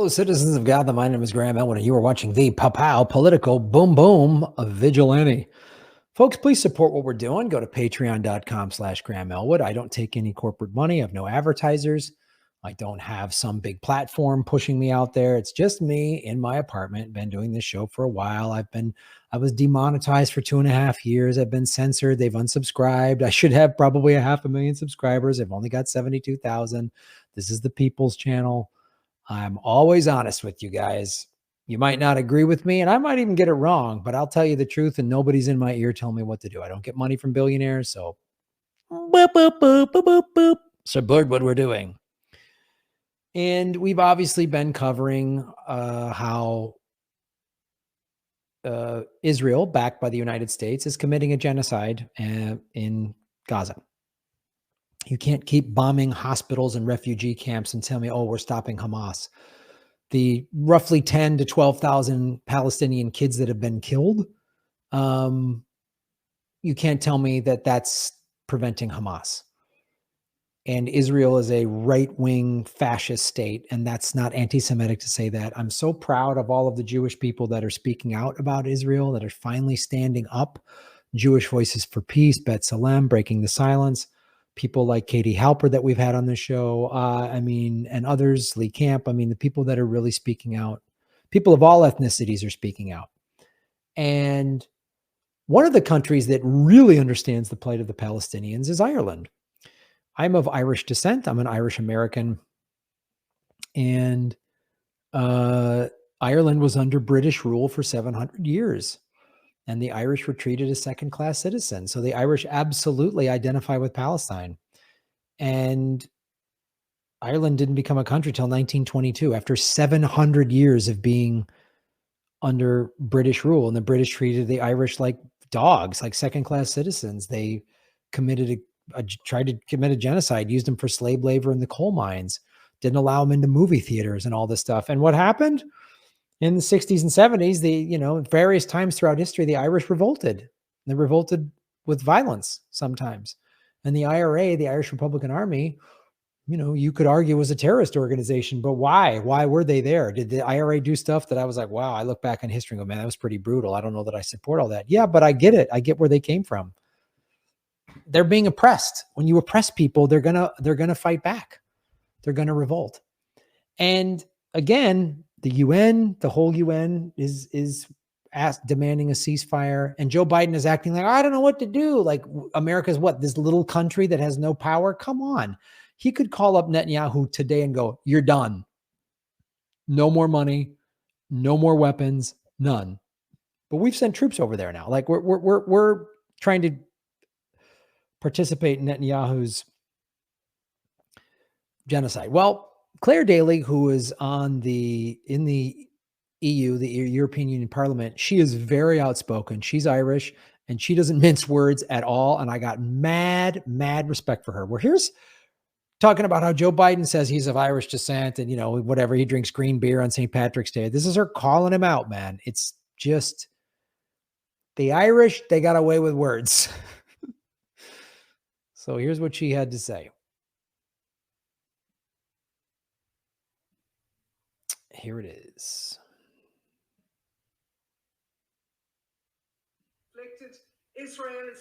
Hello, citizens of God. My name is Graham Elwood, and you are watching the Pow Political Boom Boom of Vigilante. Folks, please support what we're doing. Go to patreon.com/Graham Elwood. I don't take any corporate money. I have no advertisers. I don't have some big platform pushing me out there. It's just me in my apartment. Been doing this show for a while. I was demonetized for 2.5 years. I've been censored. They've unsubscribed. I should have probably 500,000 subscribers. I've only got 72,000. This is the People's Channel. I'm always honest with you guys. You might not agree with me, and I might even get it wrong, but I'll tell you the truth, and nobody's in my ear telling me what to do. I don't get money from billionaires, so boop, boop, boop, boop, boop, boop. Support what we're doing. And we've obviously been covering how Israel, backed by the United States, is committing a genocide in Gaza. You can't keep bombing hospitals and refugee camps and tell me, oh, we're stopping Hamas. The roughly 10 to 12,000 Palestinian kids that have been killed, you can't tell me that that's preventing Hamas. And Israel is a right-wing fascist state, and that's not anti-Semitic to say that. I'm so proud of all of the Jewish people that are speaking out about Israel, that are finally standing up. Jewish Voices for Peace, Bet Salem, Breaking the Silence. People like Katie Halper that we've had on the show, and others, Lee Camp. The people that are really speaking out, people of all ethnicities are speaking out. And one of the countries that really understands the plight of the Palestinians is Ireland. I'm of Irish descent. I'm an Irish American. And Ireland was under British rule for 700 years. And the Irish were treated as second-class citizens. So the Irish absolutely identify with Palestine. And Ireland didn't become a country till 1922, after 700 years of being under British rule. And the British treated the Irish like dogs, like second-class citizens. They tried to commit a genocide, used them for slave labor in the coal mines, didn't allow them into movie theaters and all this stuff. And what happened? In the 60s and 70s, various times throughout history, the Irish revolted. They revolted with violence sometimes. And the IRA, the Irish Republican Army, you could argue was a terrorist organization, but why? Why were they there? Did the IRA do stuff that I was like, wow, I look back in history and go, man, that was pretty brutal. I don't know that I support all that. Yeah, but I get it. I get where they came from. They're being oppressed. When you oppress people, they're gonna fight back. They're gonna revolt. And again, the UN, the whole UN is demanding a ceasefire, and Joe Biden is acting like, I don't know what to do. Like, America's what, this little country that has no power? Come on. He could call up Netanyahu today and go, you're done. No more money, no more weapons, none. But we've sent troops over there now. Like, we're trying to participate in Netanyahu's genocide. Well, Claire Daly, who is in the EU, the European Union Parliament, she is very outspoken. She's Irish, and she doesn't mince words at all. And I got mad respect for her. Well, here's talking about how Joe Biden says he's of Irish descent and, whatever, he drinks green beer on St. Patrick's Day. This is her calling him out, man. It's just the Irish, they got away with words. So here's what she had to say. Here it is. Israel is,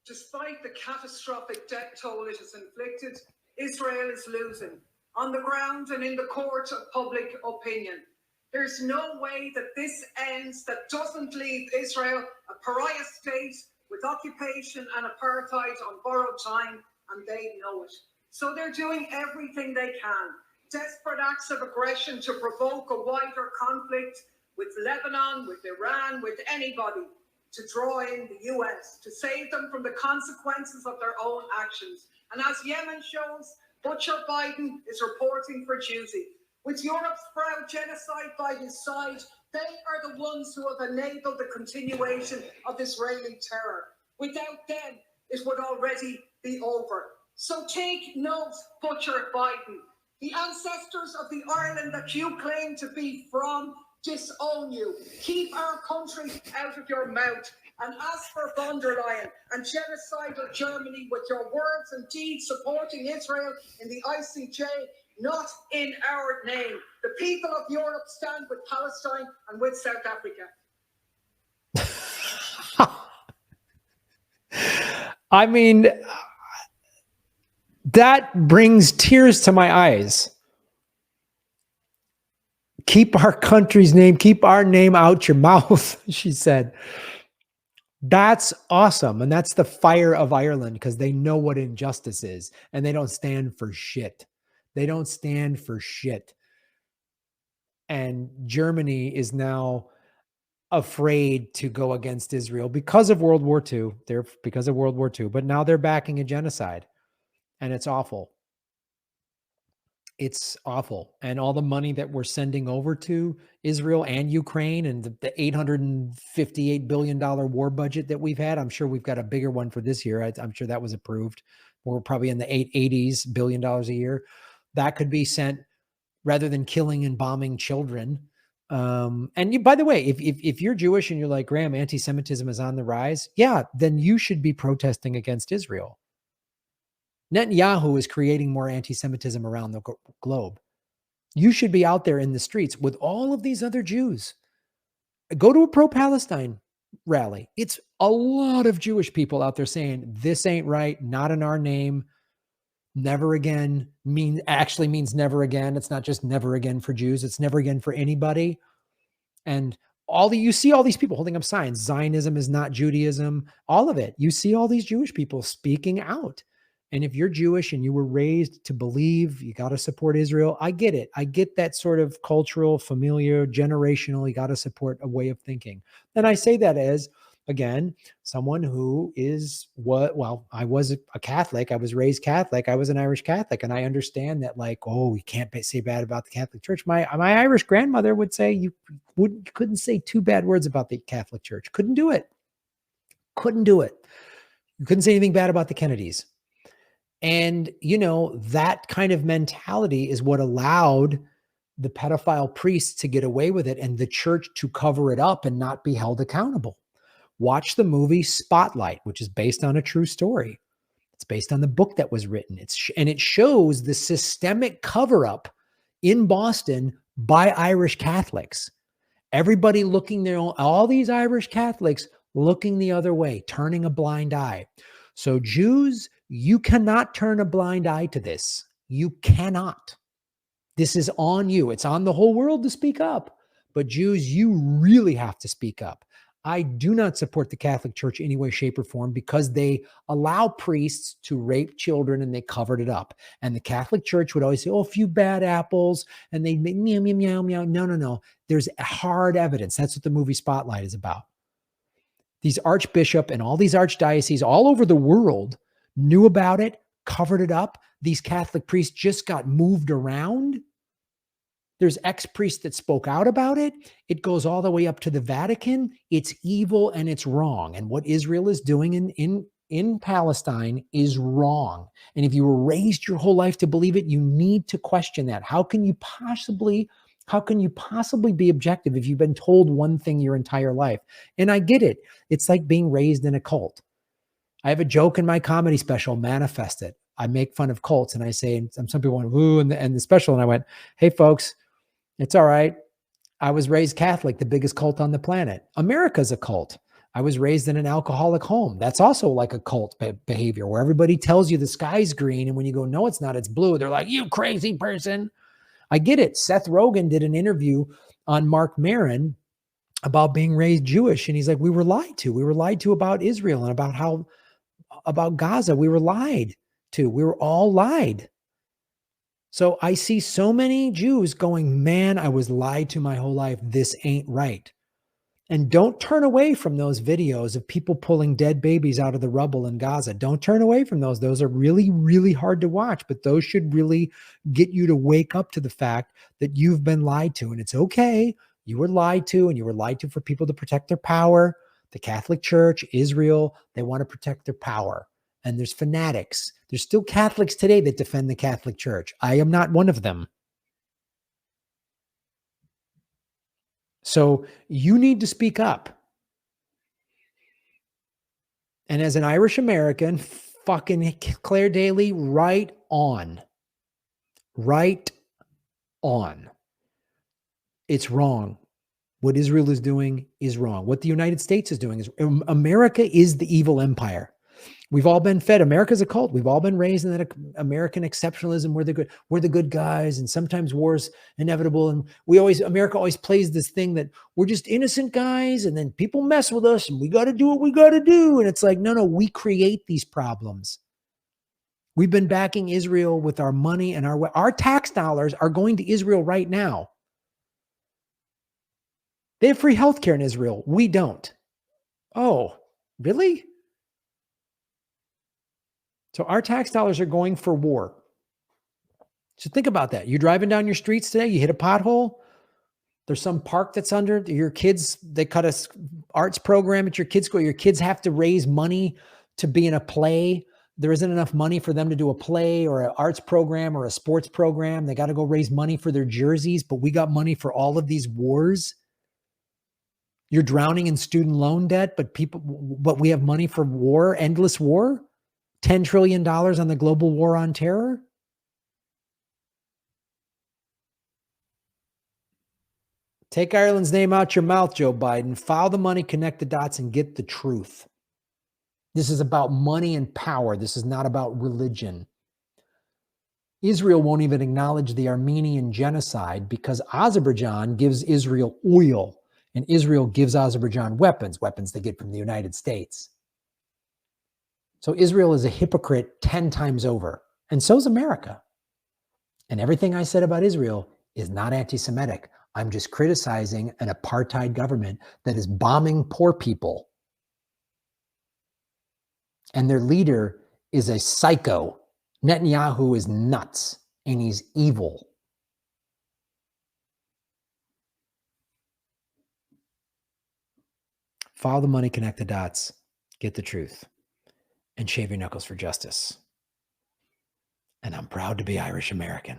despite the catastrophic death toll it has inflicted, Israel is losing on the ground and in the court of public opinion. There's no way that this ends that doesn't leave Israel a pariah state with occupation and apartheid on borrowed time, and they know it. So they're doing everything they can. Desperate acts of aggression to provoke a wider conflict with Lebanon, with Iran, with anybody, to draw in the US, to save them from the consequences of their own actions. And as Yemen shows, Butcher Biden is reporting for duty. With Europe's proud genocide by his side, they are the ones who have enabled the continuation of Israeli terror. Without them, it would already be over. So take note, Butcher Biden. The ancestors of the Ireland that you claim to be from disown you. Keep our country out of your mouth. And as for von der Leyen and genocidal Germany, with your words and deeds supporting Israel in the ICJ, not in our name. The people of Europe stand with Palestine and with South Africa. I mean, that brings tears to my eyes. Keep our country's name, keep our name out your mouth, she said. That's awesome. And that's the fire of Ireland, because they know what injustice is and they don't stand for shit. They don't stand for shit. And Germany is now afraid to go against Israel because of World War II. Because of World War II, but now they're backing a genocide, and it's awful. It's awful. And all the money that we're sending over to Israel and Ukraine, and the $858 billion war budget that we've had, I'm sure we've got a bigger one for this year. I'm sure that was approved. We're probably in the $880 billion a year. That could be sent rather than killing and bombing children. And you, by the way, if you're Jewish and you're like, Graham, anti-Semitism is on the rise, yeah, then you should be protesting against Israel. Netanyahu is creating more anti-Semitism around the globe. You should be out there in the streets with all of these other Jews. Go to a pro-Palestine rally. It's a lot of Jewish people out there saying, this ain't right, not in our name. Never again actually means never again. It's not just never again for Jews. It's never again for anybody. And you see all these people holding up signs. Zionism is not Judaism. All of it. You see all these Jewish people speaking out. And if you're Jewish and you were raised to believe you got to support Israel, I get it. I get that sort of cultural, familiar, generational, you got to support a way of thinking. And I say that as, again, someone who is I was a Catholic. I was raised Catholic. I was an Irish Catholic. And I understand that, like, oh, you can't say bad about the Catholic Church. My Irish grandmother would say you couldn't say two bad words about the Catholic Church. Couldn't do it. Couldn't do it. You couldn't say anything bad about the Kennedys. And, that kind of mentality is what allowed the pedophile priests to get away with it and the church to cover it up and not be held accountable. Watch the movie Spotlight, which is based on a true story. It's based on the book that was written. And it shows the systemic cover-up in Boston by Irish Catholics. Everybody looking there, all these Irish Catholics looking the other way, turning a blind eye. So Jews, you cannot turn a blind eye to this. You cannot. This is on you. It's on the whole world to speak up. But Jews, you really have to speak up. I do not support the Catholic Church in any way, shape, or form because they allow priests to rape children and they covered it up. And the Catholic Church would always say, oh, a few bad apples, and they make meow, meow, meow, meow. No. There's hard evidence. That's what the movie Spotlight is about. These archbishop and all these archdioceses all over the world knew about it, covered it up. These Catholic priests just got moved around. There's ex-priests that spoke out about it. It goes all the way up to the Vatican. It's evil and it's wrong. And what Israel is doing in Palestine is wrong. And if you were raised your whole life to believe it, you need to question that. How can you possibly be objective if you've been told one thing your entire life? And I get it. It's like being raised in a cult. I have a joke in my comedy special, Manifest It. I make fun of cults and I say, and some people went, woo, and the special. And I went, hey folks, it's all right. I was raised Catholic, the biggest cult on the planet. America's a cult. I was raised in an alcoholic home. That's also like a cult behavior where everybody tells you the sky's green. And when you go, no, it's not, it's blue. They're like, you crazy person. I get it. Seth Rogen did an interview on Mark Maron about being raised Jewish. And he's like, we were lied to. We were lied to about Israel and about Gaza. We were lied to. We were all lied. So I see so many Jews going, man, I was lied to my whole life. This ain't right. And don't turn away from those videos of people pulling dead babies out of the rubble in Gaza. Don't turn away from those. Those are really, really hard to watch, but those should really get you to wake up to the fact that you've been lied to. And it's okay. You were lied to, and you were lied to for people to protect their power. The Catholic Church, Israel, they want to protect their power. And there's fanatics. There's still Catholics today that defend the Catholic Church. I am not one of them. So you need to speak up. And as an Irish American, fucking Claire Daly, right on. Right on. It's wrong. What Israel is doing is wrong. What the United States is doing is America is the evil empire. We've all been fed. America's a cult. We've all been raised in that American exceptionalism. We're the good guys, and sometimes war's inevitable. And America always plays this thing that we're just innocent guys, and then people mess with us, and we got to do what we got to do. And it's like, no, we create these problems. We've been backing Israel with our money, and our tax dollars are going to Israel right now. They have free healthcare in Israel. We don't. Oh, really? So our tax dollars are going for war. So think about that. You're driving down your streets today, you hit a pothole. There's some park that's under your kids. They cut a arts program at your kids' school. Your kids have to raise money to be in a play. There isn't enough money for them to do a play or an arts program or a sports program. They got to go raise money for their jerseys, but we got money for all of these wars. You're drowning in student loan debt, but we have money for war, endless war. $10 trillion on the global war on terror. Take Ireland's name out your mouth, Joe Biden. File the money, connect the dots, and get the truth. This is about money and power. This is not about religion. Israel won't even acknowledge the Armenian genocide because Azerbaijan gives Israel oil, and Israel gives Azerbaijan weapons they get from the United States. So Israel is a hypocrite 10 times over, and so is America. And everything I said about Israel is not anti-Semitic. I'm just criticizing an apartheid government that is bombing poor people. And their leader is a psycho. Netanyahu is nuts, and he's evil. Follow the money, connect the dots, get the truth, and shave your knuckles for justice. And I'm proud to be Irish American.